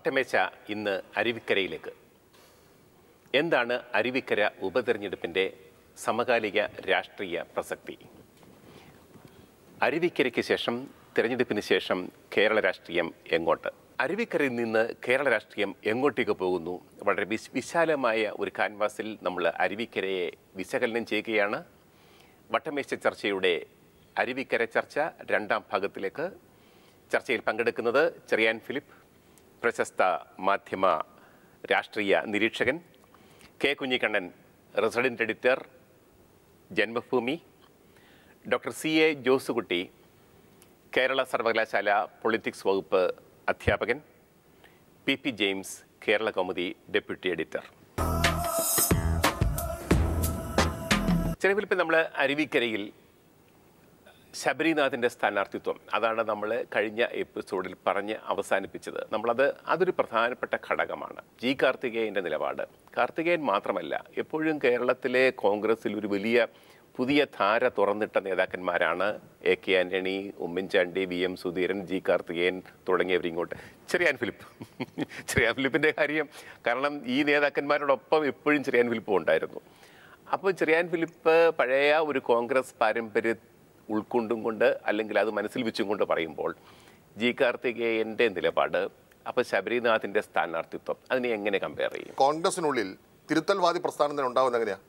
വട്ടമേശ ഇന്ന് അരുവിക്കരയിലേക്ക്. എന്താണ് അരുവിക്കര ഉപതെരഞ്ഞെടുപ്പിൻ്റെ സമകാലിക രാഷ്ട്രീയ പ്രസക്തി? അരുവിക്കരയ്ക്ക് ശേഷം, തിരഞ്ഞെടുപ്പിന് ശേഷം കേരള രാഷ്ട്രീയം എങ്ങോട്ട്? അരുവിക്കരയിൽ നിന്ന് കേരള രാഷ്ട്രീയം എങ്ങോട്ടേക്ക് പോകുന്നു? വളരെ വിശാലമായ ഒരു കാൻവാസിൽ നമ്മൾ അരുവിക്കരയെ വിശകലനം ചെയ്യുകയാണ്. വട്ടമേശ ചർച്ചയുടെ അരുവിക്കര ചർച്ച രണ്ടാം ഭാഗത്തിലേക്ക്. ചർച്ചയിൽ പങ്കെടുക്കുന്നത് ചെറിയാൻ ഫിലിപ്പ്, പ്രശസ്ത മാധ്യമ രാഷ്ട്രീയ നിരീക്ഷകൻ; K Kunhikannan, resident editor, Janmabhumi; doctor CA Josukutty, Kerala സർവകലാശാല പൊളിറ്റിക്സ് വകുപ്പ് അധ്യാപകൻ; PP James, Kerala Kaumudi deputy editor. ചെറിയ നമ്മൾ അരുവിക്കരയിൽ ശബരിനാഥിൻ്റെ സ്ഥാനാർത്ഥിത്വം, അതാണ് നമ്മൾ കഴിഞ്ഞ എപ്പിസോഡിൽ പറഞ്ഞ് അവസാനിപ്പിച്ചത്. അതൊരു പ്രധാനപ്പെട്ട ഘടകമാണ്. G. കാർത്തികേയൻ്റെ നിലപാട്. കാർത്തികേയൻ മാത്രമല്ല, എപ്പോഴും കേരളത്തിലെ കോൺഗ്രസ്സിൽ ഒരു വലിയ പുതിയ ധാര തുറന്നിട്ട നേതാക്കന്മാരാണ് AK Antony, Oommen Chandy, VM Sudheeran, G. Karthikeyan തുടങ്ങിയവരിങ്ങോട്ട്. Cherian ഫിലിപ്പിൻ്റെ കാര്യം, കാരണം ഈ നേതാക്കന്മാരോടൊപ്പം എപ്പോഴും ചെറിയാൻ ഫിലിപ്പും ഉണ്ടായിരുന്നു. അപ്പോൾ ചെറിയാൻ ഫിലിപ്പ് പഴയ ഒരു കോൺഗ്രസ് പാരമ്പര്യം ഉൾക്കൊണ്ടും കൊണ്ട്, അല്ലെങ്കിൽ അത് മനസ്സിൽ വെച്ചും കൊണ്ട് പറയുമ്പോൾ G. കാർത്തികേയൻ്റെ നിലപാട്, അപ്പോൾ ശബരിനാഥിൻ്റെ സ്ഥാനാർത്ഥിത്വം, അതിനെ എങ്ങനെ കമ്പയർ ചെയ്യും? കോൺഗ്രസിനുള്ളിൽ തിരുത്തൽവാദി പ്രസ്ഥാനം തന്നെ ഉണ്ടാകുന്നത് എങ്ങനെയാണ്?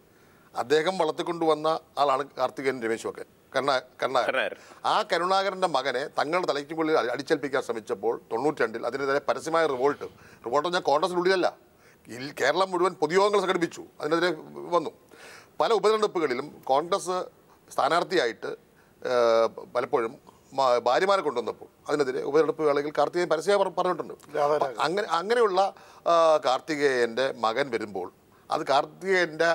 അദ്ദേഹം വളർത്തിക്കൊണ്ടുവന്ന ആളാണ് കാർത്തികേയൻ രമേശുമൊക്കെ, കരുണാകരൻ. ആ കരുണാകരൻ്റെ മകനെ തങ്ങളുടെ തലയ്ക്കുള്ളിൽ അടിച്ചേൽപ്പിക്കാൻ ശ്രമിച്ചപ്പോൾ 92-ൽ അതിനെതിരെ പരസ്യമായ റിവോൾട്ട് ഞാൻ കോൺഗ്രസിനുള്ളിലല്ല, കേരളം മുഴുവൻ പൊതുയോഗങ്ങൾ സംഘടിപ്പിച്ചു, അതിനെതിരെ വന്നു. പല ഉപതെരഞ്ഞെടുപ്പുകളിലും കോൺഗ്രസ് സ്ഥാനാർത്ഥിയായിട്ട് പലപ്പോഴും ഭാര്യമാരെ കൊണ്ടുവന്നപ്പോൾ അതിനെതിരെ ഉപതെരഞ്ഞെടുപ്പ് വേളയിൽ കാർത്തികേയൻ പരസ്യമായി പറഞ്ഞിട്ടുണ്ട്. അങ്ങനെയുള്ള കാർത്തികേയൻ്റെ മകൻ വരുമ്പോൾ അത് കാർത്തികേയൻ്റെ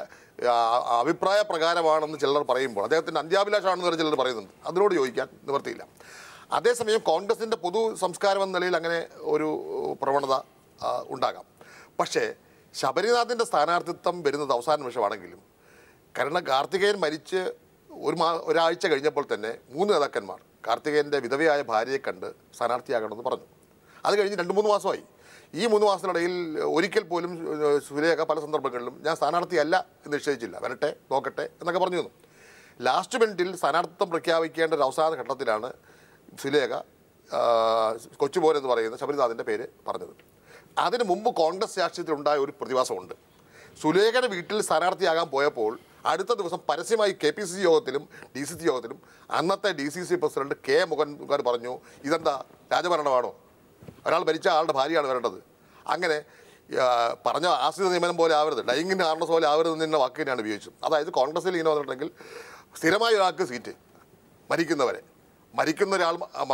അഭിപ്രായ പ്രകാരമാണെന്ന് ചിലർ പറയുമ്പോൾ, അദ്ദേഹത്തിൻ്റെ അന്ത്യാഭിലാഷമാണെന്ന് വരെ ചിലർ പറയുന്നുണ്ട്. അതിനോട് യോജിക്കാൻ നിവൃത്തിയില്ല. അതേസമയം കോൺഗ്രസിൻ്റെ പൊതു സംസ്കാരം എന്ന നിലയിൽ അങ്ങനെ ഒരു പ്രവണത ഉണ്ടാകാം. പക്ഷേ ശബരിനാഥിൻ്റെ സ്ഥാനാർത്ഥിത്വം വരുന്നത് അവസാന നിമിഷമാണെങ്കിലും, കാരണം കാർത്തികേയൻ മരിച്ച് ഒരാഴ്ച കഴിഞ്ഞപ്പോൾ തന്നെ 3 നേതാക്കന്മാർ കാർത്തികേയൻ്റെ വിധവയായ ഭാര്യയെ കണ്ട് സ്ഥാനാർത്ഥിയാകണമെന്ന് പറഞ്ഞു. അത് കഴിഞ്ഞ് 2-3 മാസമായി. ഈ 3 മാസത്തിനിടയിൽ ഒരിക്കൽ പോലും സുലേഖ പല സന്ദർഭങ്ങളിലും ഞാൻ സ്ഥാനാർത്ഥിയല്ല എന്ന് നിശ്ചയിച്ചില്ല, വരട്ടെ നോക്കട്ടെ എന്നൊക്കെ പറഞ്ഞു തന്നു. ലാസ്റ്റ് മിനിറ്റിൽ സ്ഥാനാർത്ഥിത്വം പ്രഖ്യാപിക്കേണ്ട ഒരു അവസാന ഘട്ടത്തിലാണ് സുലേഖ കൊച്ചുപോരെന്ന് എന്ന് പറയുന്ന ശബരിനാഥിൻ്റെ പേര് പറഞ്ഞത്. അതിന് മുമ്പ് കോൺഗ്രസ് രാഷ്ട്രീയത്തിലുണ്ടായ ഒരു പ്രതിഭാസമുണ്ട്. സുലേഖയുടെ വീട്ടിൽ സ്ഥാനാർത്ഥിയാകാൻ പോയപ്പോൾ അടുത്ത ദിവസം പരസ്യമായി KPCC യോഗത്തിലും DCC യോഗത്തിലും അന്നത്തെ DCC പ്രസിഡന്റ് K. മുകുന്ദൻ പറഞ്ഞു, ഇതെന്താ രാജഭരണമാണോ? ഒരാൾ ഭരിച്ച ആളുടെ ഭാര്യയാണ് വരേണ്ടത്. അങ്ങനെ പറഞ്ഞ ആശ്രിത നിയമനം പോലെ ആവരുത്, ഡൈയിങ്ങിൻ്റെ ഹാർനസ് പോലെ ആവരുതെന്ന വാക്ക് തന്നെയാണ് ഉപയോഗിച്ചത്. അതായത് കോൺഗ്രസ്സിൽ ഇങ്ങനെ വന്നിട്ടുണ്ടെങ്കിൽ സ്ഥിരമായ ഒരാൾക്ക് സീറ്റ്, മരിക്കുന്ന ഒരാൾ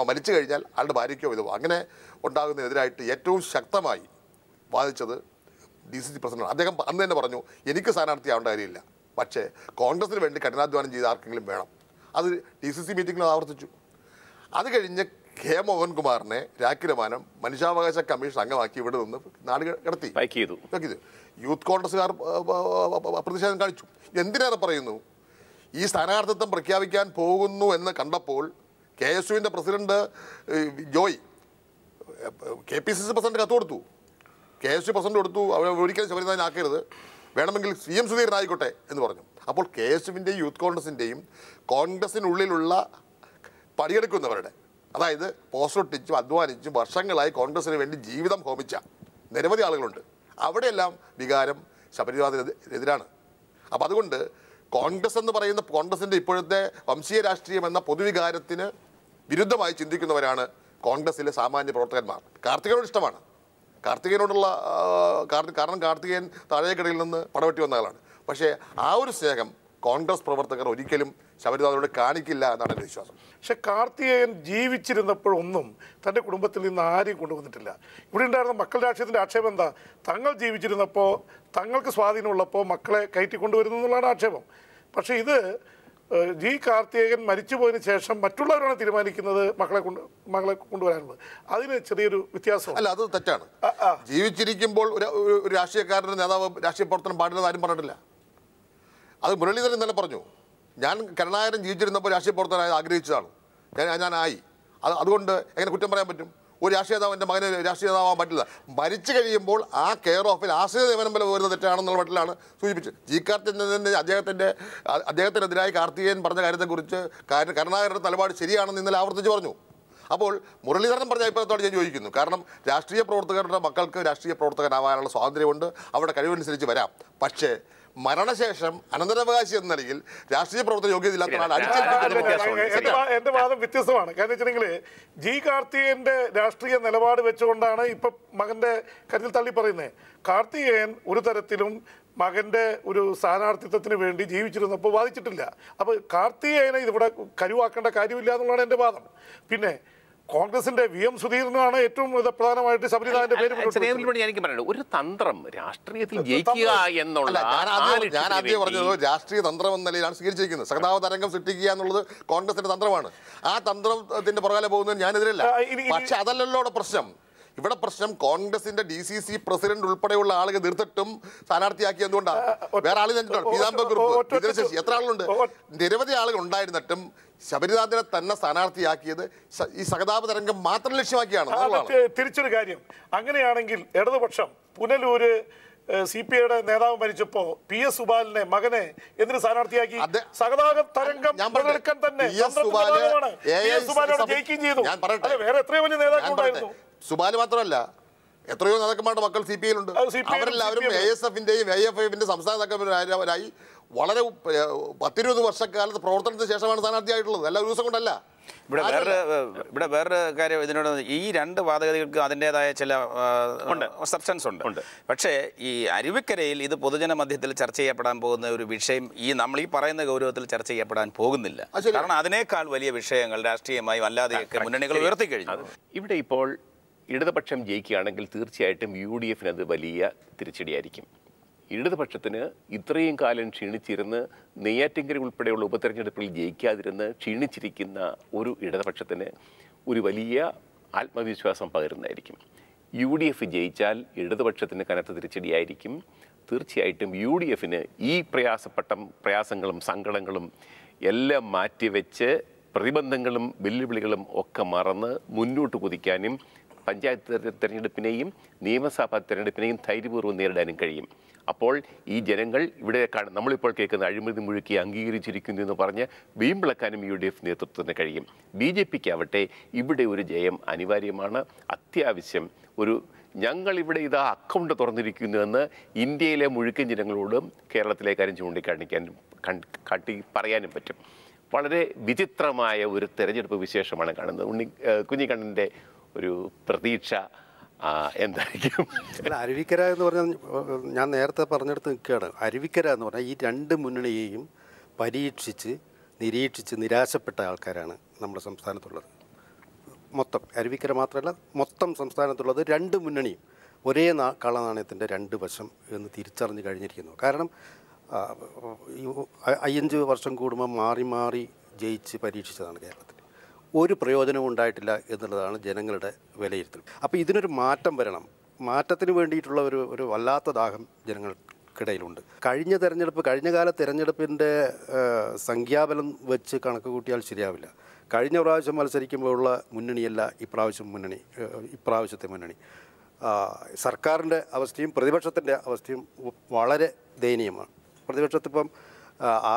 മരിച്ചു കഴിഞ്ഞാൽ ആളുടെ ഭാര്യയ്ക്കോ വിധവോ അങ്ങനെ ഉണ്ടാകുന്നതിനെതിരായിട്ട് ഏറ്റവും ശക്തമായി വാദിച്ചത് DCC പ്രസിഡന്റാണ്. അദ്ദേഹം അന്ന് തന്നെ പറഞ്ഞു, എനിക്ക് സ്ഥാനാർത്ഥിയാവേണ്ട കാര്യമില്ല, പക്ഷേ കോൺഗ്രസിന് വേണ്ടി കഠിനാധ്വാനം ചെയ്ത് ആർക്കെങ്കിലും വേണം. അത് DCC മീറ്റിങ്ങിൽ ആവർത്തിച്ചു. അത് കഴിഞ്ഞ് K. മോഹൻകുമാറിനെ രാഖിരമാനം മനുഷ്യാവകാശ കമ്മീഷൻ അംഗമാക്കി ഇവിടെ നിന്ന് നാട് കടത്തി. യൂത്ത് കോൺഗ്രസ്സുകാർ പ്രതിഷേധം കാണിച്ചു. എന്തിനേറെ പറയുന്നു, ഈ സ്ഥാനാർത്ഥിത്വം പ്രഖ്യാപിക്കാൻ പോകുന്നു എന്ന് കണ്ടപ്പോൾ KSUവിൻ്റെ പ്രസിഡന്റ് ജോയ് KPCC പ്രസിഡന്റ് കത്ത് കൊടുത്തു. KSU പ്രസിഡന്റ് കൊടുത്തു, ഒരിക്കലും ശബരിനാഥനാക്കരുത്, വേണമെങ്കിൽ CM സുധീരൻ ആയിക്കോട്ടെ എന്ന് പറഞ്ഞു. അപ്പോൾ KSUവിൻ്റെയും യൂത്ത് കോൺഗ്രസിൻ്റെയും കോൺഗ്രസിനുള്ളിലുള്ള പണിയെടുക്കുന്നവരുടെ, അതായത് പോസ്റ്റൊട്ടിച്ചും അധ്വാനിച്ചും വർഷങ്ങളായി കോൺഗ്രസിന് വേണ്ടി ജീവിതം ഹോമിച്ച നിരവധി ആളുകളുണ്ട്. അവിടെയെല്ലാം വികാരം ശബരിനാഥിനെതിരാണ്. അപ്പം അതുകൊണ്ട് കോൺഗ്രസ് എന്ന് പറയുന്ന കോൺഗ്രസിൻ്റെ ഇപ്പോഴത്തെ വംശീയ രാഷ്ട്രീയം എന്ന പൊതുവികാരത്തിന് വിരുദ്ധമായി ചിന്തിക്കുന്നവരാണ് കോൺഗ്രസിലെ സാമാന്യ പ്രവർത്തകന്മാർ. കാർത്തികേയനോട് ഇഷ്ടമാണ്, കാർത്തികേയനോടുള്ള കാരണം കാർത്തികേയൻ താഴേക്കടയിൽ നിന്ന് പടവെട്ടി വന്ന ആളാണ്. പക്ഷേ ആ ഒരു സ്നേഹം കോൺഗ്രസ് പ്രവർത്തകർ ഒരിക്കലും ശബരിനാഥനോട് കാണിക്കില്ല എന്നാണ് എൻ്റെ വിശ്വാസം. പക്ഷെ കാർത്തികേയൻ ജീവിച്ചിരുന്നപ്പോഴൊന്നും തൻ്റെ കുടുംബത്തിൽ നിന്ന് ആരെയും കൊണ്ടുവന്നിട്ടില്ല. ഇവിടെ ഉണ്ടായിരുന്ന മക്കൾ രാഷ്ട്രീയത്തിൻ്റെ ആക്ഷേപം എന്താ? തങ്ങൾ ജീവിച്ചിരുന്നപ്പോൾ, തങ്ങൾക്ക് സ്വാധീനമുള്ളപ്പോൾ മക്കളെ കയറ്റിക്കൊണ്ടുവരുന്നു എന്നുള്ളതാണ് ആക്ഷേപം. പക്ഷേ ഇത് G. കാർത്തികേയൻ മരിച്ചുപോയതിന് ശേഷം മറ്റുള്ളവരാണ് തീരുമാനിക്കുന്നത് മകളെ കൊണ്ടുവരാനുള്ളത്. അതിന് ചെറിയൊരു വ്യത്യാസം. അല്ല, അത് തെറ്റാണ്. ജീവിച്ചിരിക്കുമ്പോൾ ഒരു രാഷ്ട്രീയക്കാരൻ്റെ നേതാവ് രാഷ്ട്രീയ പ്രവർത്തനം പാടില്ലെന്ന് ആരും പറഞ്ഞിട്ടില്ല. അത് മുരളീധരൻ ഇന്നലെ പറഞ്ഞു, ഞാൻ കരുണാകരൻ ജീവിച്ചിരുന്നപ്പോൾ രാഷ്ട്രീയ പ്രവർത്തനം ആഗ്രഹിച്ചതാണ്, ഞാനായി. അതുകൊണ്ട് എങ്ങനെ കുറ്റം പറയാൻ പറ്റും? ഒരു രാഷ്ട്രീയ നേതാവിൻ്റെ മകന് രാഷ്ട്രീയ നേതാവാൻ പറ്റില്ല. മരിച്ചു കഴിയുമ്പോൾ ആ കെയർ ഓഫിൽ ആശ്രിത നിയമനം പോലെ വരുന്നത് തെറ്റാണെന്നുള്ള മട്ടിലാണ് സൂചിപ്പിച്ചത്. ജി കാർത്തികേയൻ അദ്ദേഹത്തിനെതിരായി കാർത്തികേയൻ പറഞ്ഞ കാര്യത്തെക്കുറിച്ച് കരുണാകരൻ്റെ നിലപാട് ശരിയാണെന്ന് ഇന്നലെ ആവർത്തിച്ച് പറഞ്ഞു. അപ്പോൾ മുരളീധരൻ പറഞ്ഞ അഭിപ്രായത്തോട് ഞാൻ യോജിക്കുന്നു. കാരണം രാഷ്ട്രീയ പ്രവർത്തകരുടെ മക്കൾക്ക് രാഷ്ട്രീയ പ്രവർത്തകനാവാനുള്ള സ്വാതന്ത്ര്യമുണ്ട്, അവരുടെ കഴിവനുസരിച്ച് വരാം. പക്ഷേ മരണശേഷം അനന്തരാവകാശി എന്ന നിലയിൽ രാഷ്ട്രീയ പ്രവർത്തന യോഗ്യതയില്ലാത്ത എന്റെ വാദം വ്യത്യസ്തമാണ്. കാരണം വെച്ചിട്ടുണ്ടെങ്കിൽ ജി കാർത്തികേയന്റെ രാഷ്ട്രീയ നിലപാട് വെച്ചുകൊണ്ടാണ് ഇപ്പൊ മകന്റെ കാര്യത്തിൽ തള്ളി പറയുന്നത്. കാർത്തികേയൻ ഒരു തരത്തിലും മകന്റെ ഒരു സ്ഥാനാർത്ഥിത്വത്തിന് വേണ്ടി ജീവിച്ചിരുന്നപ്പോൾ വാദിച്ചിട്ടില്ല. അപ്പോൾ കാർത്തികേയനെ ഇവിടെ കരുവാക്കേണ്ട കാര്യമില്ല എന്നുള്ളതാണ് എൻ്റെ വാദം. പിന്നെ കോൺഗ്രസിന്റെ VM സുധീരനാണ് ഏറ്റവും പ്രധാനമായിട്ട് ശബരിനാഥന്റെ പേര് എനിക്ക് പറയുന്നത് ഒരു തന്ത്രം രാഷ്ട്രീയത്തിൽ ജയിക്കുക എന്നുള്ള ഞാൻ ആദ്യം പറഞ്ഞത് രാഷ്ട്രീയ തന്ത്രം എന്ന നിലയിലാണ് സ്വീകരിച്ചിരിക്കുന്നത്. സഹതാപ തരംഗം സൃഷ്ടിക്കുക എന്നുള്ളത് കോൺഗ്രസിന്റെ തന്ത്രമാണ്. ആ തന്ത്രത്തിന്റെ പുറകാലെ പോകുന്നത് ഞാനെതിരല്ല. പക്ഷെ അതല്ലല്ലോ പ്രശ്നം. ഇവിടെ പ്രശ്നം കോൺഗ്രസിന്റെ DCC പ്രസിഡന്റ് ഉൾപ്പെടെയുള്ള ആളുകൾ തീർത്തിട്ടും സ്ഥാനാർത്ഥിയാക്കി എന്തുകൊണ്ടാണ്? വേറെ ആള് പീതാംബർ ഗ്രൂപ്പ് ശശി എത്ര ആളുണ്ട്? നിരവധി ആളുകൾ ഉണ്ടായിരുന്നിട്ടും ശബരിനാഥിനെ തന്നെ സ്ഥാനാർത്ഥിയാക്കിയത് ഈ സഹതാപ തരംഗം മാത്രം ലക്ഷ്യമാക്കിയാണ്. തിരിച്ചൊരു കാര്യം, അങ്ങനെയാണെങ്കിൽ ഇടതുപക്ഷം പുനലൂര് CPIയുടെ നേതാവ് മരിച്ചപ്പോ PS സുബാലിനെ മകനെ എന്തിന് സ്ഥാനാർത്ഥിയാക്കി? സഹതാപ തരംഗം തന്നെ ജയിക്കുകയും ചെയ്തു. വേറെ എത്രയോ വലിയ നേതാക്കളുണ്ടായിരുന്നു. സുബാല് മാത്രമല്ല, എത്രയോ നേതാക്കന്മാരുടെ മക്കൾ CPIയിലുണ്ട്. അവരെല്ലാവരും ASFന്റെയും AFIന്റെ സംസ്ഥാന നേതാക്കന്മാരായി വളരെ 10-20 വർഷക്കാലത്ത് പ്രവർത്തനത്തിന് ശേഷമാണ് സ്ഥാനാർത്ഥിയായിട്ടുള്ളത്. അല്ല ഒരു ദിവസം കൊണ്ടല്ല. ഇവിടെ വേറൊരു കാര്യം ഇതിനോട്, ഈ രണ്ട് വാദഗതികൾക്ക് അതിൻ്റെതായ ചില സബ്സ്റ്റൻസ് ഉണ്ട്. പക്ഷേ ഈ അരുവിക്കരയിൽ ഇത് പൊതുജന മധ്യത്തിൽ ചർച്ച ചെയ്യപ്പെടാൻ പോകുന്ന ഒരു വിഷയം നമ്മൾ ഈ പറയുന്ന ഗൗരവത്തിൽ ചർച്ച ചെയ്യപ്പെടാൻ പോകുന്നില്ല. കാരണം അതിനേക്കാൾ വലിയ വിഷയങ്ങൾ രാഷ്ട്രീയമായും അല്ലാതെയൊക്കെ മുന്നണികൾ ഉയർത്തിക്കഴിഞ്ഞു. ഇവിടെ ഇപ്പോൾ ഇടതുപക്ഷം ജയിക്കുകയാണെങ്കിൽ തീർച്ചയായിട്ടും UDFന് അത് വലിയ തിരിച്ചടിയായിരിക്കും. ഇടതുപക്ഷത്തിന് ഇത്രയും കാലം ക്ഷീണിച്ചിരുന്ന് നെയ്യാറ്റിൻകര ഉൾപ്പെടെയുള്ള ഉപതെരഞ്ഞെടുപ്പിൽ ജയിക്കാതിരുന്ന് ക്ഷീണിച്ചിരിക്കുന്ന ഒരു ഇടതുപക്ഷത്തിന് ഒരു വലിയ ആത്മവിശ്വാസം പകരുന്നതായിരിക്കും. UDF ജയിച്ചാൽ ഇടതുപക്ഷത്തിന് കനത്ത തിരിച്ചടിയായിരിക്കും. തീർച്ചയായിട്ടും UDFന് ഈ പ്രയാസങ്ങളും സങ്കടങ്ങളും എല്ലാം മാറ്റിവെച്ച് പ്രതിബന്ധങ്ങളും വെല്ലുവിളികളും ഒക്കെ മറന്ന് മുന്നോട്ട് കുതിക്കാനും പഞ്ചായത്ത് തെരഞ്ഞെടുപ്പിനെയും നിയമസഭാ തെരഞ്ഞെടുപ്പിനെയും ധൈര്യപൂർവ്വം നേരിടാനും കഴിയും. അപ്പോൾ ഈ ജനങ്ങൾ ഇവിടെ നമ്മളിപ്പോൾ കേൾക്കുന്ന അഴിമതി മുഴുക്കി അംഗീകരിച്ചിരിക്കുന്നു എന്ന് പറഞ്ഞ് വീമ്പിളക്കാനും UDF നേതൃത്വത്തിന് കഴിയും. BJPക്കാവട്ടെ ഇവിടെ ഒരു ജയം അനിവാര്യമാണ്. അത്യാവശ്യം ഞങ്ങളിവിടെ ഇതാ അക്കൗണ്ട് തുറന്നിരിക്കുന്നുവെന്ന് ഇന്ത്യയിലെ മുഴുക്കൻ ജനങ്ങളോടും കേരളത്തിലെ കാര്യം ചൂണ്ടിക്കാണിക്കാനും പറയാനും പറ്റും. വളരെ വിചിത്രമായ ഒരു തെരഞ്ഞെടുപ്പ് വിശേഷമാണ് കാണുന്നത്. കുഞ്ഞിക്കണ്ണൻ്റെ ഒരു പ്രതീക്ഷ എന്തായിരിക്കും? അല്ല, അരുവിക്കര എന്ന് പറഞ്ഞാൽ ഞാൻ നേരത്തെ പറഞ്ഞെടുത്ത് നിൽക്കുകയാണ്. അരുവിക്കര എന്ന് പറഞ്ഞാൽ ഈ രണ്ട് മുന്നണിയെയും പരീക്ഷിച്ച് നിരീക്ഷിച്ച് നിരാശപ്പെട്ട ആൾക്കാരാണ് നമ്മുടെ സംസ്ഥാനത്തുള്ളത്. മൊത്തം അരുവിക്കര മാത്രമല്ല, മൊത്തം സംസ്ഥാനത്തുള്ളത് രണ്ട് മുന്നണിയും ഒരേ കള്ളനാണയത്തിൻ്റെ രണ്ട് വശം എന്ന് തിരിച്ചറിഞ്ഞ് കഴിഞ്ഞിരിക്കുന്നു. കാരണം 5 വർഷം കൂടുമ്പോൾ മാറി മാറി ജയിച്ച് പരീക്ഷിച്ചതാണ് കേരളത്തിൽ. ഒരു പ്രയോജനവും ഉണ്ടായിട്ടില്ല എന്നുള്ളതാണ് ജനങ്ങളുടെ വിലയിരുത്തൽ. അപ്പോൾ ഇതിനൊരു മാറ്റം വരണം. മാറ്റത്തിന് വേണ്ടിയിട്ടുള്ള ഒരു വല്ലാത്ത ദാഹം ജനങ്ങൾക്കിടയിലുണ്ട്. കഴിഞ്ഞകാല തെരഞ്ഞെടുപ്പിൻ്റെ സംഖ്യാബലം വെച്ച് കണക്ക് കൂട്ടിയാൽ ശരിയാവില്ല. കഴിഞ്ഞ പ്രാവശ്യം മത്സരിക്കുമ്പോഴുള്ള മുന്നണിയല്ല ഇപ്രാവശ്യത്തെ മുന്നണി. സർക്കാരിൻ്റെ അവസ്ഥയും പ്രതിപക്ഷത്തിൻ്റെ അവസ്ഥയും വളരെ ദയനീയമാണ്. പ്രതിപക്ഷത്തിപ്പം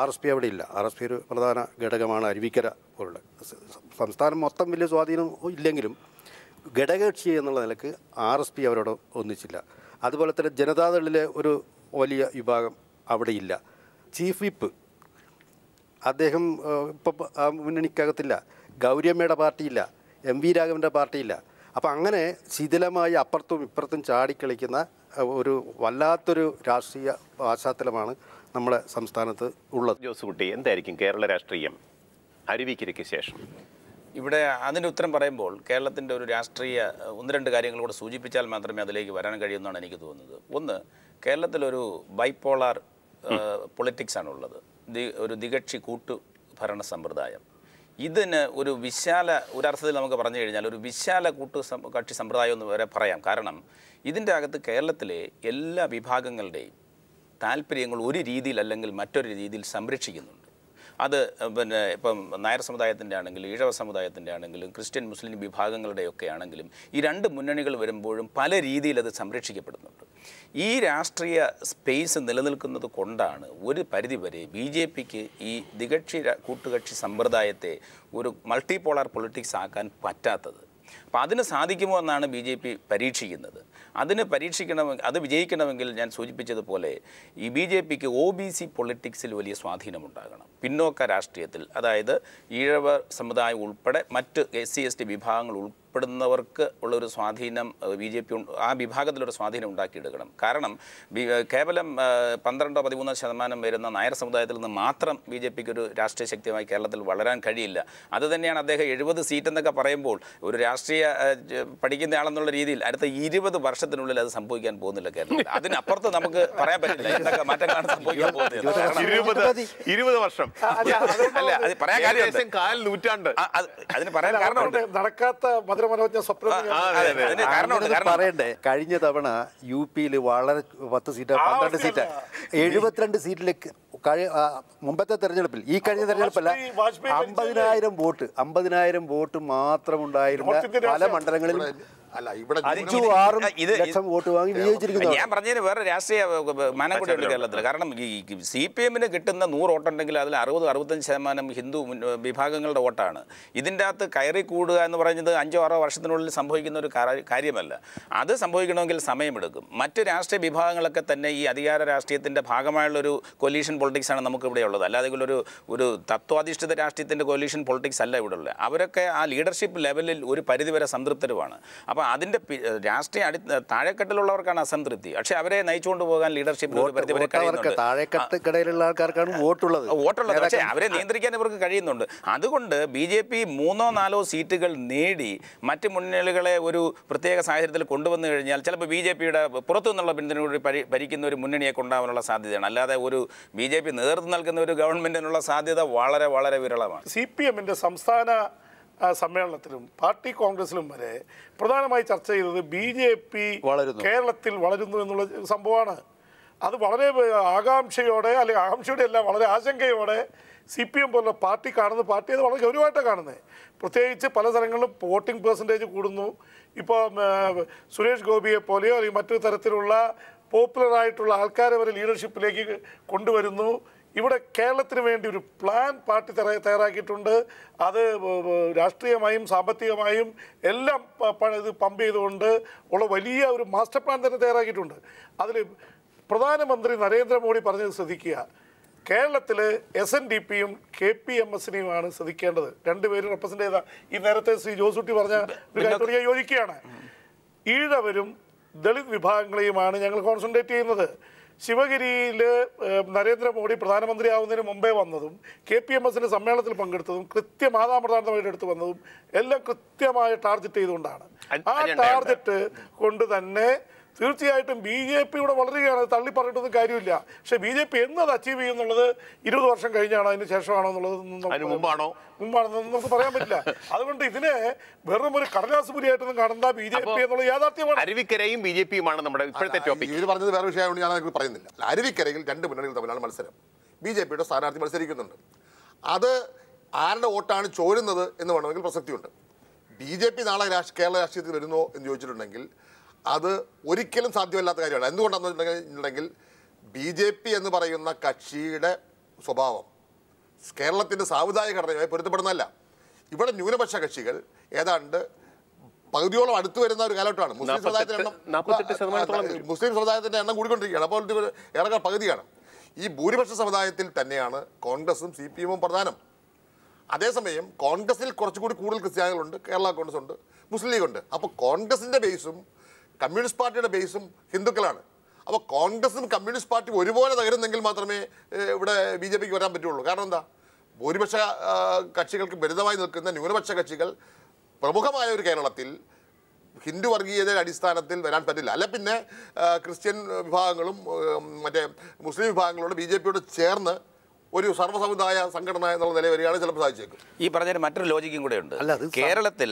RSP അവിടെ ഇല്ല. RSP ഒരു പ്രധാന ഘടകമാണ് അരുവിക്കര പോലുള്ള. സംസ്ഥാനം മൊത്തം വലിയ സ്വാധീനം ഇല്ലെങ്കിലും ഘടകകക്ഷി എന്നുള്ള നിലക്ക് RSP അവരോട് ഒന്നിച്ചില്ല. അതുപോലെ തന്നെ ജനതാദളിലെ ഒരു വലിയ വിഭാഗം അവിടെയില്ല. ചീഫ് വിപ്പ് അദ്ദേഹം ഇപ്പം മുന്നണിക്കകത്തില്ല. ഗൗരിയമ്മയുടെ പാർട്ടിയില്ല. MV രാഘവൻ്റെ പാർട്ടിയില്ല. അപ്പോൾ അങ്ങനെ ശിഥിലമായി അപ്പുറത്തും ഇപ്പുറത്തും ചാടിക്കളിക്കുന്ന ഒരു വല്ലാത്തൊരു രാഷ്ട്രീയ പശ്ചാത്തലമാണ് നമ്മുടെ സംസ്ഥാനത്ത് ഉള്ളത്. ജോസുകുട്ടി, എന്തായിരിക്കും കേരള രാഷ്ട്രീയം അരുവിക്കരയ്ക്ക് ശേഷം? ഇവിടെ അതിൻ്റെ ഉത്തരം പറയുമ്പോൾ കേരളത്തിൻ്റെ ഒരു രാഷ്ട്രീയ 1-2 കാര്യങ്ങൾ കൂടെ സൂചിപ്പിച്ചാൽ മാത്രമേ അതിലേക്ക് വരാൻ കഴിയുമെന്നാണ് എനിക്ക് തോന്നുന്നത്. ഒന്ന്, കേരളത്തിലൊരു ബൈപോളാർ പൊളിറ്റിക്സാണുള്ളത്. ഒരു ദികക്ഷി കൂട്ടുഭരണ സമ്പ്രദായം. ഇതിന് ഒരർത്ഥത്തിൽ നമുക്ക് പറഞ്ഞു കഴിഞ്ഞാൽ ഒരു വിശാല കക്ഷി സമ്പ്രദായം എന്ന് വരെ പറയാം. കാരണം ഇതിൻ്റെ അകത്ത് കേരളത്തിലെ എല്ലാ വിഭാഗങ്ങളുടെയും താല്പര്യങ്ങൾ ഒരു രീതിയിൽ അല്ലെങ്കിൽ മറ്റൊരു രീതിയിൽ സംരക്ഷിക്കുന്നുണ്ട്. അത് പിന്നെ ഇപ്പം നായർ സമുദായത്തിൻ്റെ ആണെങ്കിലും ഈഴവ സമുദായത്തിൻ്റെ ആണെങ്കിലും ക്രിസ്ത്യൻ മുസ്ലിം വിഭാഗങ്ങളുടെയൊക്കെ ആണെങ്കിലും ഈ രണ്ട് മുന്നണികൾ വരുമ്പോഴും പല രീതിയിൽ അത് സംരക്ഷിക്കപ്പെടുന്നുണ്ട്. ഈ രാഷ്ട്രീയ സ്പേസ് നിലനിൽക്കുന്നത് കൊണ്ടാണ് ഒരു പരിധിവരെ ബി ജെ പിക്ക് ഈ ദ്വികക്ഷി കൂട്ടുകക്ഷി സമ്പ്രദായത്തെ ഒരു മൾട്ടിപോളാർ പൊളിറ്റിക്സ് ആക്കാൻ പറ്റാത്തത്. അപ്പോൾ അതിന് സാധിക്കുമോ എന്നാണ് ബി ജെ പി പരീക്ഷിക്കുന്നത്. അത് വിജയിക്കണമെങ്കിൽ ഞാൻ സൂചിപ്പിച്ചതുപോലെ ഈ ബി ജെ പിക്ക് ഒ ബി സി പൊളിറ്റിക്സിൽ വലിയ സ്വാധീനമുണ്ടാകണം. പിന്നോക്ക രാഷ്ട്രീയത്തിൽ, അതായത് ഈഴവ സമുദായം ഉൾപ്പെടെ മറ്റ് SC/ST വിഭാഗങ്ങൾ ഉൾപ്പെടുന്നവർക്ക് ഉള്ളൊരു സ്വാധീനം ബി ജെ പി ആ വിഭാഗത്തിലൊരു സ്വാധീനം ഉണ്ടാക്കിയെടുക്കണം. കാരണം കേവലം 12-13% വരുന്ന നായർ സമുദായത്തിൽ നിന്ന് മാത്രം ബി ജെ പിക്ക് ഒരു രാഷ്ട്രീയ ശക്തിയുമായി കേരളത്തിൽ വളരാൻ കഴിയില്ല. അതുതന്നെയാണ് അദ്ദേഹം 70 സീറ്റ് എന്നൊക്കെ പറയുമ്പോൾ ഒരു രാഷ്ട്രീയ പഠിക്കുന്നയാളെന്നുള്ള രീതിയിൽ അടുത്ത 20 വർഷത്തിനുള്ളിൽ അത് സംഭവിക്കാൻ പോകുന്നില്ല കേരളത്തിൽ. അതിനപ്പുറത്ത് നമുക്ക് പറയാൻ പറ്റില്ല എന്തൊക്കെ മാറ്റങ്ങളാണ് സംഭവിക്കാൻ പോകുന്നത്. 20 വർഷം അല്ല, അത് പറയാൻ കാര്യം കാൽ നൂറ്റാണ്ട്. അതിന് പറയാൻ കാരണമുണ്ട്. നടക്കാത്ത മധുരമനോജ്ഞ സ്വപ്നം പറയണ്ടേ, കഴിഞ്ഞ തവണ UP-യിൽ വളരെ 10 സീറ്റ് 12 സീറ്റ് 72 സീറ്റിലേക്ക് മുമ്പത്തെ തെരഞ്ഞെടുപ്പിൽ, ഈ കഴിഞ്ഞ തെരഞ്ഞെടുപ്പല്ല, 50,000 വോട്ട് മാത്രമുണ്ടായിരുന്ന പല മണ്ഡലങ്ങളിലും അല്ല, ഇവിടെ 5-6 ലക്ഷം വോട്ട് വാങ്ങി വിജയിച്ചിരിക്കുന്നു. ഞാൻ പറഞ്ഞതിന് വേറെ രാഷ്ട്രീയ മാനം കൂടെ ഉണ്ട് കേരളത്തിൽ. കാരണം ഈ CPM-ന് കിട്ടുന്ന 100 വോട്ടുണ്ടെങ്കിൽ അതിൽ 60-65% ഹിന്ദു വിഭാഗങ്ങളുടെ വോട്ടാണ്. ഇതിൻ്റെ അകത്ത് കയറി കൂടുക എന്ന് പറയുന്നത് 5-6 വർഷത്തിനുള്ളിൽ സംഭവിക്കുന്ന ഒരു കാര്യമല്ല. അത് സംഭവിക്കണമെങ്കിൽ സമയമെടുക്കും. മറ്റ് രാഷ്ട്രീയ വിഭാഗങ്ങളൊക്കെ തന്നെ ഈ അധികാര രാഷ്ട്രീയത്തിൻ്റെ ഭാഗമായുള്ളൊരു കൊലീഷൻ പൊളിറ്റിക്സാണ് നമുക്ക് ഇവിടെ ഉള്ളത്. അല്ലാതെ ഒരു തത്വാധിഷ്ഠിത രാഷ്ട്രീയത്തിൻ്റെ കൊലീഷൻ പൊളിറ്റിക്സ് അല്ല ഇവിടെ ഉള്ളത്. അവരൊക്കെ ആ ലീഡർഷിപ്പ് ലെവലിൽ ഒരു പരിധിവരെ സംതൃപ്തരുമാണ്. അപ്പോൾ അതിൻ്റെ രാഷ്ട്രീയ താഴെക്കെട്ടിലുള്ളവർക്കാണ് അസംതൃപ്തി. പക്ഷേ അവരെ നയിച്ചുകൊണ്ട് പോകാൻ ലീഡർഷിപ്പ് താഴെക്കെട്ടിലുള്ള ആൾക്കാർക്കാണ് വോട്ടുള്ളത്. പക്ഷേ അവരെ നിയന്ത്രിക്കാൻ ഇവർക്ക് കഴിയുന്നുണ്ട്. അതുകൊണ്ട് BJP 3-4 സീറ്റുകൾ നേടി മറ്റ് മുന്നണികളെ ഒരു പ്രത്യേക സാഹചര്യത്തിൽ കൊണ്ടുവന്നു കഴിഞ്ഞാൽ ചിലപ്പോൾ BJP-യുടെ പുറത്തു നിന്നുള്ള പിന്തുണയോട് ഭരിക്കുന്ന ഒരു മുന്നണിയെ കൊണ്ടുപോകാനുള്ള സാധ്യതയാണ്. അല്ലാതെ ഒരു BJP നേതൃത്വം നൽകുന്ന ഒരു ഗവൺമെൻറ്റിനുള്ള സാധ്യത വളരെ വളരെ വിരളമാണ്. CPM-ന്റെ സംസ്ഥാന സമ്മേളനത്തിലും പാർട്ടി കോൺഗ്രസിലും വരെ പ്രധാനമായി ചർച്ച ചെയ്തത് BJP കേരളത്തിൽ വളരുന്നു എന്നുള്ള സംഭവമാണ്. അത് വളരെ ആകാംക്ഷയോടെ, അല്ലെങ്കിൽ ആകാംക്ഷയുടെ അല്ല, വളരെ ആശങ്കയോടെ CPM പോലുള്ള പാർട്ടി കാണുന്ന പാർട്ടി അത് വളരെ ഗൗരവമായിട്ടാണ് കാണുന്നത്. പ്രത്യേകിച്ച് പല സ്ഥലങ്ങളിലും വോട്ടിംഗ് പെർസെൻറ്റേജ് കൂടുന്നു. ഇപ്പോൾ സുരേഷ് ഗോപിയെ പോലെയോ അല്ലെങ്കിൽ മറ്റു തരത്തിലുള്ള പോപ്പുലറായിട്ടുള്ള ആൾക്കാരെ വരെ ലീഡർഷിപ്പിലേക്ക് കൊണ്ടുവരുന്നു. ഇവിടെ കേരളത്തിന് വേണ്ടി ഒരു പ്ലാൻ പാർട്ടി തയ്യാറാക്കിയിട്ടുണ്ട്. അത് രാഷ്ട്രീയമായും സാമ്പത്തികമായും എല്ലാം ഇത് പമ്പ് ചെയ്തുകൊണ്ട് ഉള്ള വലിയ ഒരു മാസ്റ്റർ പ്ലാൻ തന്നെ തയ്യാറാക്കിയിട്ടുണ്ട്. അതിൽ പ്രധാനമന്ത്രി നരേന്ദ്രമോദി പറഞ്ഞത് ശ്രദ്ധിക്കുക, കേരളത്തിൽ SNDP-യും KPMS-നെയുമാണ് ശ്രദ്ധിക്കേണ്ടത്. രണ്ടുപേരും റെപ്രസെൻ്റ് ചെയ്ത ഈ നേരത്തെ ശ്രീ ജോസൂട്ടി പറഞ്ഞ ഒരു കാര്യത്തോട് ഞാൻ യോജിക്കുകയാണ്. ഈഴവരും ദളിത് വിഭാഗങ്ങളെയുമാണ് ഞങ്ങൾ കോൺസെൻട്രേറ്റ് ചെയ്യുന്നത്. ശിവഗിരിയിൽ നരേന്ദ്രമോദി പ്രധാനമന്ത്രിയാവുന്നതിന് മുമ്പേ വന്നതും KPMS-ന്റെ സമ്മേളനത്തിൽ പങ്കെടുത്തതും മാതാപ്രധാനമായിട്ട് എടുത്തു വന്നതും എല്ലാം കൃത്യമായ ടാർഗറ്റ് ചെയ്തുകൊണ്ടാണ്. ആ ടാർഗറ്റ് കൊണ്ട് തന്നെ തീർച്ചയായിട്ടും BJP-യുടെ വളരുകയാണ്. തള്ളി പറഞ്ഞിട്ടൊന്നും കാര്യമില്ല. പക്ഷേ BJP എന്നത് അച്ചീവ് ചെയ്യുന്നുള്ളത് 20 വർഷം കഴിഞ്ഞാണോ അതിന് ശേഷമാണോ എന്നുള്ളത് മുമ്പാണെന്ന് നമുക്ക് പറയാൻ പറ്റില്ല. അതുകൊണ്ട് ഇതിനെ വെറും ഒരു കടലാസുപുരിയായിട്ടൊന്നും കാണുന്ന BJP എന്നുള്ള യാഥാർത്ഥ്യമാണ്. അരുവിക്കരയും BJP-യുമാണ് നമ്മുടെ ഇപ്പോഴത്തെ ടോപ്പിക്. ഇത് പറഞ്ഞത് വേറെ വിഷയമായതുകൊണ്ട് ഞാൻ പറയുന്നില്ല. അരുവിക്കരയിൽ 2 മുന്നണികൾ തമ്മിലാണ് മത്സരം. BJP-യുടെ സ്ഥാനാർത്ഥി മത്സരിക്കുന്നുണ്ട്. അത് ആരുടെ വോട്ടാണ് ചോരുന്നത് എന്ന് വേണമെങ്കിൽ പ്രസക്തിയുണ്ട്. BJP നാളെ കേരള രാഷ്ട്രീയത്തിൽ വരുന്നോ എന്ന് ചോദിച്ചിട്ടുണ്ടെങ്കിൽ അത് ഒരിക്കലും സാധ്യമല്ലാത്ത കാര്യമാണ്. എന്തുകൊണ്ടാണെന്നുണ്ടെങ്കിൽ BJP എന്ന് പറയുന്ന കക്ഷിയുടെ സ്വഭാവം കേരളത്തിൻ്റെ സാമുദായിക ഘടനയുമായി പൊരുത്തപ്പെടുന്നതല്ല. ഇവിടെ ന്യൂനപക്ഷ കക്ഷികൾ ഏതാണ്ട് പകുതിയോളം അടുത്ത് വരുന്ന ഒരു കാലഘട്ടമാണ്. മുസ്ലിം സമുദായത്തിൻ്റെ എണ്ണം കൂടിക്കൊണ്ടിരിക്കുകയാണ്. അപ്പോൾ ഏറെ പകുതിയാണ്. ഈ ഭൂരിപക്ഷ സമുദായത്തിൽ തന്നെയാണ് കോൺഗ്രസും CPM-ഉം പ്രധാനം. അതേസമയം കോൺഗ്രസിൽ കുറച്ചുകൂടി കൂടുതൽ ക്രിസ്ത്യാനികളുണ്ട്, കേരള കോൺഗ്രസ് ഉണ്ട്, മുസ്ലിം ലീഗ് ഉണ്ട്. അപ്പോൾ കോൺഗ്രസിൻ്റെ ബേസും കമ്മ്യൂണിസ്റ്റ് പാർട്ടിയുടെ ബേസും ഹിന്ദുക്കളാണ്. അപ്പോൾ കോൺഗ്രസും കമ്മ്യൂണിസ്റ്റ് പാർട്ടിയും ഒരുപോലെ തകരുന്നെങ്കിൽ മാത്രമേ ഇവിടെ BJP-ക്ക് വരാൻ പറ്റുള്ളൂ. കാരണം എന്താ, ഭൂരിപക്ഷ കക്ഷികൾക്ക് ബിരുദമായി നിൽക്കുന്ന ന്യൂനപക്ഷ കക്ഷികൾ പ്രമുഖമായ ഒരു കേരളത്തിൽ ഹിന്ദു വർഗീയതയുടെ അടിസ്ഥാനത്തിൽ വരാൻ പറ്റില്ല. അല്ല പിന്നെ ക്രിസ്ത്യൻ വിഭാഗങ്ങളും മറ്റേ മുസ്ലിം വിഭാഗങ്ങളോട് BJP-യോട് ചേർന്ന് ഒരു സർവ്വസമുദായ സംഘടന എന്നുള്ള നില വരികയാണ് ചിലപ്പോൾ സാധിച്ചേക്കും. ഈ പറഞ്ഞതിന് മറ്റൊരു ലോജിക്കും കൂടെ ഉണ്ട്. അല്ല, അത് കേരളത്തിൽ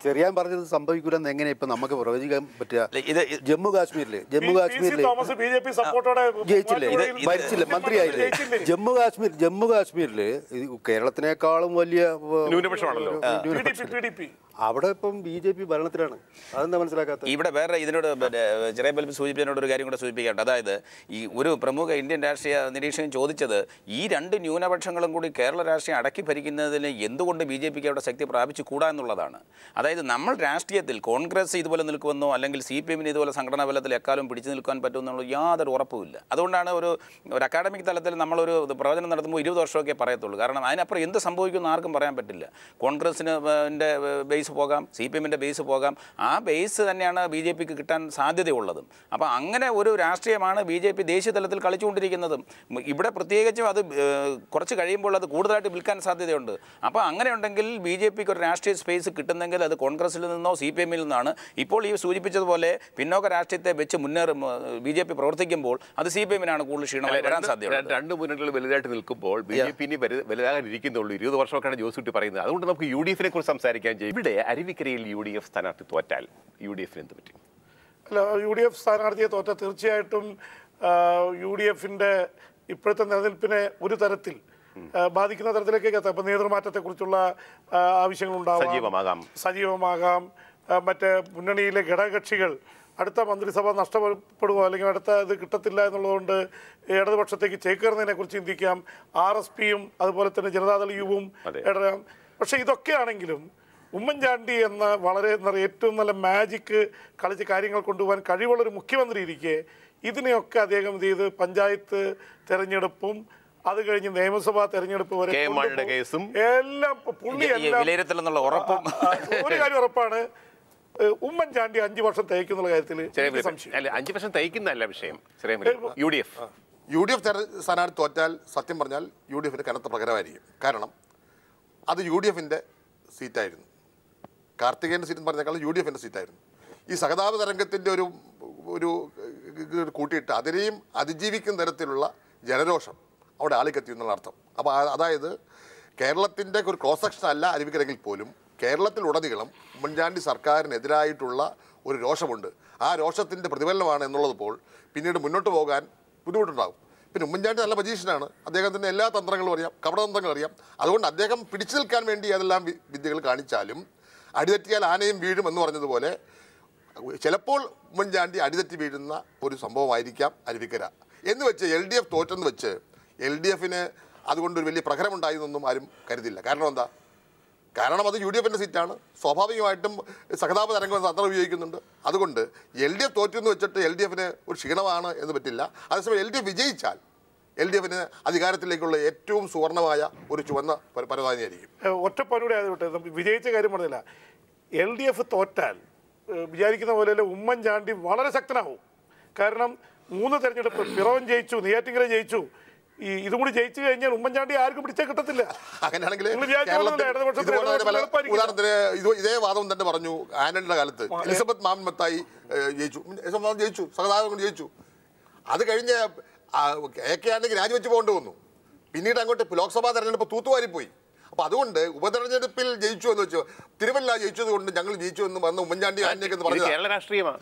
ചെറിയാൻ പറഞ്ഞത് സംഭവിക്കൂലെന്ന് എങ്ങനെ ഇപ്പൊ നമുക്ക് പ്രവചിക്കാൻ പറ്റുക? ഇത് ജമ്മു കാശ്മീരിൽ ജയിച്ചില്ലേ, ഭരിച്ചില്ല, മന്ത്രിയായില്ലേ? ജമ്മു കാശ്മീരിൽ കേരളത്തിനേക്കാളും വലിയ ന്യൂനപക്ഷമാണല്ലോ. അവിടെ ഇപ്പം BJP ഭരണത്തിലാണ്. അതെന്താ മനസ്സിലാക്കാത്തത്? ഇവിടെ വേറെ ഇതിനോട് ചെറിയ പലപ്പോൾ സൂചിപ്പിച്ചതിനോട് ഒരു കാര്യം കൂടെ സൂചിപ്പിക്കേണ്ട. അതായത് ഈ ഒരു പ്രമുഖ ഇന്ത്യൻ രാഷ്ട്രീയ നിരീക്ഷകൻ ചോദിച്ചത് ഈ രണ്ട് ന്യൂനപക്ഷങ്ങളും കൂടി കേരള രാഷ്ട്രീയം അടക്കി ഭരിക്കുന്നതിന് എന്തുകൊണ്ട് BJPക്ക് അവിടെ ശക്തി പ്രാപിച്ചു കൂടാ എന്നുള്ളതാണ്. അതായത് നമ്മൾ രാഷ്ട്രീയത്തിൽ കോൺഗ്രസ് ഇതുപോലെ നിൽക്കുമെന്നോ അല്ലെങ്കിൽ CPM-ന് ഇതുപോലെ സംഘടനാ ബലത്തിൽ എക്കാലം പിടിച്ചു നിൽക്കാൻ പറ്റുമെന്നുള്ള യാതൊരു ഉറപ്പുമില്ല. അതുകൊണ്ടാണ് ഒരു അക്കാഡമിക് തലത്തിൽ നമ്മളൊരു പ്രവചനം നടത്തുമ്പോൾ 20 വർഷമൊക്കെ പറയത്തുള്ളൂ. കാരണം അതിനപ്പുറം എന്ത് സംഭവിക്കുമെന്ന് ആർക്കും പറയാൻ പറ്റില്ല. കോൺഗ്രസിന് ബേസ് പോകാം, CPM-ന്റെ ബേസ് പോകാം. ആ ബേസ് തന്നെയാണ് BJPക്ക് കിട്ടാൻ സാധ്യതയുള്ളതും. അപ്പോൾ അങ്ങനെ ഒരു രാഷ്ട്രീയമാണ് BJP ദേശീയ തലത്തിൽ കളിച്ചുകൊണ്ടിരിക്കുന്നതും. ഇവിടെ പ്രത്യേകിച്ചും അത് കുറച്ച് കഴിയുമ്പോൾ അത് കൂടുതലായിട്ട് വിൽക്കാൻ സാധ്യതയുണ്ട്. അപ്പോൾ അങ്ങനെ ഉണ്ടെങ്കിൽ BJPക്ക് ഒരു രാഷ്ട്രീയ സ്പേസ് കിട്ടുന്നെങ്കിൽ അത് കോൺഗ്രസിൽ നിന്നോ CPM-ൽ നിന്നാണ്. ഇപ്പോൾ ഈ സൂചിപ്പിച്ചതുപോലെ പിന്നോക്ക രാഷ്ട്രീയത്തെ വെച്ച് BJP പ്രവർത്തിക്കുമ്പോൾ അത് CPM-നാണ് കൂടുതൽ ക്ഷീണമായി വരാൻ സാധ്യതയുള്ളത്. രണ്ട് മുന്നണികൾ വലുതായിട്ട് നിൽക്കുമ്പോൾ BJP ഇനി വലുതാകാനിരിക്കുന്നുള്ളൂ. 20 വർഷമൊക്കെയാണ് ജോസൂട്ടി പറയുന്നത്. അതുകൊണ്ട് നമുക്ക് UDF-നെ കുറിച്ച് സംസാരിക്കാൻ ചെയ്യും. ഇവിടെ അരുവിക്കരയിൽ UDF സ്ഥാനാർത്ഥി തോറ്റാൽ UDF-ന് എന്ത് പറ്റും? അല്ല, UDF സ്ഥാനാർത്ഥിയെ തോറ്റാൽ തീർച്ചയായിട്ടും UDF-ന്റെ ഇപ്പോഴത്തെ നിലനിൽപ്പിനെ ഒരു തരത്തിൽ ബാധിക്കുന്ന തരത്തിലേക്ക് എത്താം. ഇപ്പം നേതൃമാറ്റത്തെക്കുറിച്ചുള്ള ആവശ്യങ്ങളുണ്ടാവാം, സജീവമാകാം. മറ്റേ മുന്നണിയിലെ ഘടകകക്ഷികൾ അടുത്ത മന്ത്രിസഭ നഷ്ടപ്പെടുമോ അല്ലെങ്കിൽ അടുത്ത ഇത് കിട്ടത്തില്ല എന്നുള്ളതുകൊണ്ട് ഇടതുപക്ഷത്തേക്ക് ചേക്കേറുന്നതിനെ കുറിച്ച് ചിന്തിക്കാം. RSPയും അതുപോലെ തന്നെ ജനതാദൾ യുവും ഇടരാം. പക്ഷേ ഇതൊക്കെയാണെങ്കിലും ഉമ്മൻചാണ്ടി എന്ന വളരെ ഏറ്റവും നല്ല മാജിക്ക് കളിച്ച് കാര്യങ്ങൾ കൊണ്ടുപോകാൻ കഴിവുള്ളൊരു മുഖ്യമന്ത്രി ഇരിക്കെ ഇതിനെയൊക്കെ അദ്ദേഹം ചെയ്ത് പഞ്ചായത്ത് തെരഞ്ഞെടുപ്പും അത് കഴിഞ്ഞ് നിയമസഭാ തെരഞ്ഞെടുപ്പ് വരെ എല്ലാം ഒരു കാര്യം ഉറപ്പാണ്, ഉമ്മൻചാണ്ടി 5 വർഷം തയ്ക്കുന്നുള്ള കാര്യത്തിൽ 5 വർഷം തയ്ക്കുന്നതല്ല വിഷയം. UDF സ്ഥാനാർത്ഥി തോറ്റാൽ സത്യം പറഞ്ഞാൽ UDF-ന് കനത്ത പ്രകടമായിരിക്കും. കാരണം അത് UDF-ന്റെ സീറ്റായിരുന്നു. കാർത്തികേയൻ്റെ സീറ്റ് എന്ന് പറഞ്ഞേക്കാൾ UDF-ന്റെ സീറ്റായിരുന്നു. ഈ സഹതാപ തരംഗത്തിൻ്റെ ഒരു കൂട്ടിയിട്ട് അതിനെയും അതിജീവിക്കുന്ന തരത്തിലുള്ള ജനരോഷം അവിടെ ആളിക്കെത്തി എന്നുള്ള അർത്ഥം. അപ്പോൾ അതായത് കേരളത്തിൻ്റെ ഒരു ക്രോസ് സെക്ഷൻ അല്ല അരുവിക്കരയിൽ പോലും കേരളത്തിലുടനീളം ഉമ്മൻചാണ്ടി സർക്കാരിനെതിരായിട്ടുള്ള ഒരു രോഷമുണ്ട്. ആ രോഷത്തിൻ്റെ പ്രതിഫലനമാണ് എന്നുള്ളപ്പോൾ പിന്നീട് മുന്നോട്ട് പോകാൻ ബുദ്ധിമുട്ടുണ്ടാകും. പിന്നെ ഉമ്മൻചാണ്ടി നല്ല മജീഷ്യനാണ്, അദ്ദേഹത്തിൻ്റെ എല്ലാ തന്ത്രങ്ങളും അറിയാം, കപടതന്ത്രങ്ങൾ അറിയാം. അതുകൊണ്ട് അദ്ദേഹം പിടിച്ചു നിൽക്കാൻ വേണ്ടി ഏതെല്ലാം വിദ്യകൾ കാണിച്ചാലും അടിതെറ്റിയാൽ ആനയും വീഴും എന്ന് പറഞ്ഞതുപോലെ ചിലപ്പോൾ ഉമ്മൻചാണ്ടി അടിതെറ്റി വീഴുന്ന ഒരു സംഭവമായിരിക്കാം അരുവിക്കര എന്ന് വെച്ച് LDF തോറ്റെന്ന് വെച്ച് LDF-ന് അതുകൊണ്ടൊരു വലിയ പ്രഹരമുണ്ടായിരുന്നൊന്നും ആരും കരുതില്ല. കാരണം എന്താ? കാരണം അത് UDF-ന്റെ സീറ്റാണ്. സ്വാഭാവികമായിട്ടും സഹതാപ തരംഗം തന്ത്രം ഉപയോഗിക്കുന്നുണ്ട്. അതുകൊണ്ട് LDF തോറ്റെന്ന് വെച്ചിട്ട് LDF-ന് ഒരു ക്ഷീണമാണ് എന്ന് പറ്റില്ല. അതേസമയം LDF വിജയിച്ചാൽ LDF-ന് അധികാരത്തിലേക്കുള്ള ഏറ്റവും സുവർണമായ ഒരു ചുവന്ന പരവാനിയായിരിക്കും. ഒറ്റപ്പനൂടെ ആയതുകൊണ്ട് വിജയിച്ച കാര്യം പറഞ്ഞില്ല. LDF തോറ്റാൽ വിചാരിക്കുന്ന പോലെ ഉമ്മൻചാണ്ടി വളരെ ശക്തനാവും. കാരണം 3 തെരഞ്ഞെടുപ്പ് പിറവം ജയിച്ചു, നെയ്യാറ്റിൻകര ജയിച്ചു. ഇതും കൂടി ജയിച്ചു കഴിഞ്ഞാൽ ഉമ്മൻചാണ്ടി ആർക്കും പിടിച്ചാൽ കിട്ടത്തില്ല. അങ്ങനെയാണെങ്കിൽ ഉദാഹരണത്തിന് ഇതേ വാദം തന്നെ പറഞ്ഞു ആന്റണിയുടെ കാലത്ത്. എലിസബത്ത് മാമത്തായി ജയിച്ചു, സഹതാപം കൊണ്ട് ജയിച്ചു. അത് കഴിഞ്ഞ് AK ആന്റണിക്ക് രാജിവെച്ച് പോകേണ്ടി വന്നു. പിന്നീട് അങ്ങോട്ട് ലോക്സഭാ തെരഞ്ഞെടുപ്പ് തൂത്തുവാരിപ്പോയി. അപ്പോൾ അതുകൊണ്ട് ഉപതെരഞ്ഞെടുപ്പിൽ ജയിച്ചു എന്ന് വെച്ചു, തിരുവല്ല ജയിച്ചത് കൊണ്ട് ഞങ്ങൾ ജയിച്ചു എന്ന് വന്ന ഉമ്മൻചാണ്ടി ആന്റണിക്ക് എന്ന് പറഞ്ഞു. കേരള രാഷ്ട്രീയമാണ്.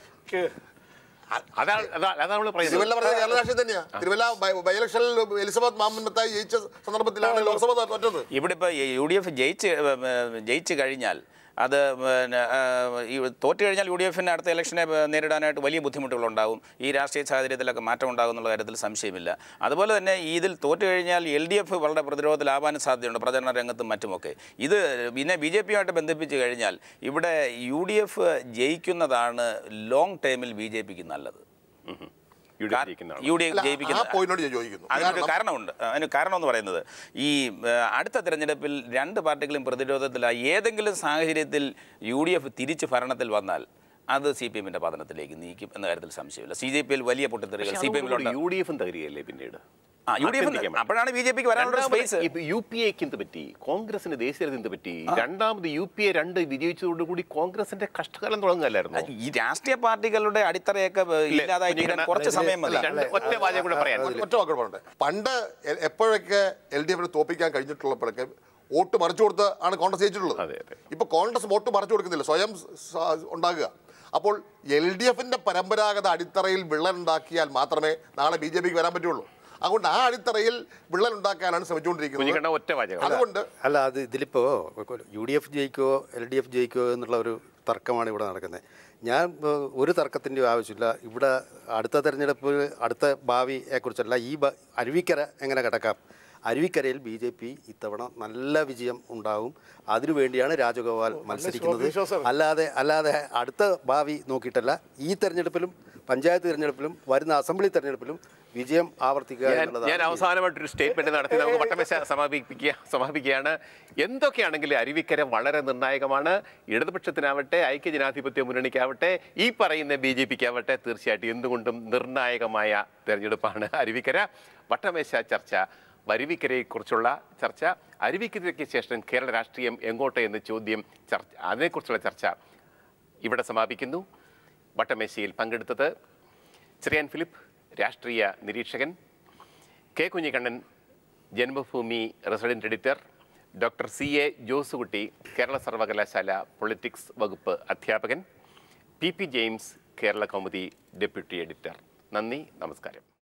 തിരുവല്ല പറഞ്ഞ കേരള രാഷ്ട്രീയം തന്നെയാണ്. തിരുവല്ല ബൈ ഇലക്ഷനിൽ എലിസബത്ത് മാമത്തായി ജയിച്ച സന്ദർഭത്തിലാണ് ലോക്സഭ തോറ്റത്. ഇവിടെ ഇപ്പോൾ UDF ജയിച്ചു കഴിഞ്ഞാൽ അത് തോറ്റു കഴിഞ്ഞാൽ UDF-ന് അടുത്ത ഇലക്ഷനെ നേരിടാനായിട്ട് വലിയ ബുദ്ധിമുട്ടുകളുണ്ടാകും. ഈ രാഷ്ട്രീയ സാഹചര്യത്തിലൊക്കെ മാറ്റം ഉണ്ടാകും എന്നുള്ള കാര്യത്തിൽ സംശയമില്ല. അതുപോലെ തന്നെ ഇതിൽ തോറ്റു കഴിഞ്ഞാൽ LDF വളരെ പ്രതിരോധത്തിലാവാനും സാധ്യതയുണ്ട്, പ്രചരണ രംഗത്തും മറ്റുമൊക്കെ. ഇത് പിന്നെ BJP-യുമായിട്ട് ബന്ധിപ്പിച്ച് കഴിഞ്ഞാൽ ഇവിടെ UDF ജയിക്കുന്നതാണ് ലോങ് ടൈമിൽ BJP-ക്ക് നല്ലത്. അതിനൊരു കാരണമുണ്ട്. അതിന് കാരണം എന്ന് പറയുന്നത് ഈ അടുത്ത തെരഞ്ഞെടുപ്പിൽ 2 പാർട്ടികളും പ്രതിരോധത്തിലായി ഏതെങ്കിലും സാഹചര്യത്തിൽ UDF തിരിച്ച് ഭരണത്തിൽ വന്നാൽ അത് CPM-ന്റെ പതനത്തിലേക്ക് നീക്കും എന്ന കാര്യത്തിൽ സംശയമില്ല. CJP-യിൽ വലിയ പൊട്ടിത്തെറികൾ CPM-ലുണ്ട്. UDF-ഉം തകരികയല്ലേ പിന്നീട്? അപ്പോഴാണ് ബി ജെ പിക്ക് വരാനുള്ള സ്പേസ്. യു പി എക്ക് എന്ത് പറ്റി, കോൺഗ്രസിന് ദേശീയത എന്ത് പറ്റി? രണ്ടാമത് യു പി എ 2 വിജയിച്ചതോടുകൂടി കോൺഗ്രസിന്റെ കഷ്ടകാലം തുടങ്ങുകയല്ലായിരുന്നു. ഈ രാഷ്ട്രീയ പാർട്ടികളുടെ അടിത്തറയൊക്കെ ഇല്ലാതായി തീരാൻ കുറച്ച് സമയം മതി. ഒറ്റ വാചകം കൂടെ പറയാൻ, ഒറ്റ വാക്കുകൾ പറയട്ടെ. പണ്ട് എപ്പോഴൊക്കെ LDF തോപ്പിക്കാൻ കഴിഞ്ഞിട്ടുള്ളപ്പോഴൊക്കെ വോട്ട് മറിച്ചു കൊടുത്ത് ആണ് കോൺഗ്രസ് ജയിച്ചിട്ടുള്ളത്. ഇപ്പൊ കോൺഗ്രസ് വോട്ട് മറിച്ചു കൊടുക്കുന്നില്ല, സ്വയം ഉണ്ടാകുക. അപ്പോൾ LDFന്റെ പരമ്പരാഗത അടിത്തറയിൽ വിള്ളൽ ഉണ്ടാക്കിയാൽ മാത്രമേ നാളെ BJP വരാൻ പറ്റുള്ളൂ. അതുകൊണ്ട് ആ അടിത്തറയിൽ വിള്ളൽ ഉണ്ടാക്കാനാണ് ശ്രമിച്ചുകൊണ്ടിരിക്കുന്നത്. അതുകൊണ്ട് അല്ല, അത് ഇതിലിപ്പോ UDF ജയിക്കോ LDF ജയിക്കോ എന്നുള്ള ഒരു തർക്കമാണ് ഇവിടെ നടക്കുന്നത്. ഞാൻ ഒരു തർക്കത്തിൻ്റെ ആവശ്യമില്ല. ഇവിടെ അടുത്ത തെരഞ്ഞെടുപ്പ്, അടുത്ത ഭാവിയെക്കുറിച്ചല്ല, ഈ അരുവിക്കര എങ്ങനെ കിടക്കാം. അരുവിക്കരയിൽ BJP ഇത്തവണ നല്ല വിജയം ഉണ്ടാവും. അതിനുവേണ്ടിയാണ് രാജഗോപാൽ മത്സരിക്കുന്നത്. അല്ലാതെ അടുത്ത ഭാവി നോക്കിയിട്ടല്ല. ഈ തെരഞ്ഞെടുപ്പിലും പഞ്ചായത്ത് തെരഞ്ഞെടുപ്പിലും വരുന്ന അസംബ്ലി തെരഞ്ഞെടുപ്പിലും വിജയം ആവർത്തിക്കുക എന്നുള്ളതാണ്. ഞാൻ അവസാനമായിട്ടൊരു സ്റ്റേറ്റ്മെന്റ് നടത്തി നമുക്ക് വട്ടമേശ സമാപിക്കുകയാണ്. എന്തൊക്കെയാണെങ്കിലും അരുവിക്കര വളരെ നിർണായകമാണ്. ഇടതുപക്ഷത്തിനാവട്ടെ, ഐക്യജനാധിപത്യ മുന്നണിക്കാവട്ടെ, ഈ പറയുന്ന BJPക്കാവട്ടെ, തീർച്ചയായിട്ടും എന്തുകൊണ്ടും നിർണായകമായ തെരഞ്ഞെടുപ്പാണ് അരുവിക്കര. വട്ടമേശ ചർച്ച, അരുവിക്കരയെക്കുറിച്ചുള്ള ചർച്ച, അരുവിക്കരയ്ക്ക് ശേഷം കേരള രാഷ്ട്രീയം എങ്ങോട്ട് എന്ന ചോദ്യം, അതിനെക്കുറിച്ചുള്ള ചർച്ച ഇവിടെ സമാപിക്കുന്നു. വട്ടമേശയിൽ പങ്കെടുത്തത് ചെറിയാൻ ഫിലിപ്പ്, രാഷ്ട്രീയ നിരീക്ഷകൻ, K Kunhikannan, Janmabhumi resident editor, doctor CA Josukutty, Kerala സർവകലാശാല പൊളിറ്റിക്സ് വകുപ്പ് അധ്യാപകൻ, PP James, Kerala Kaumudi deputy editor. നന്ദി, നമസ്കാരം.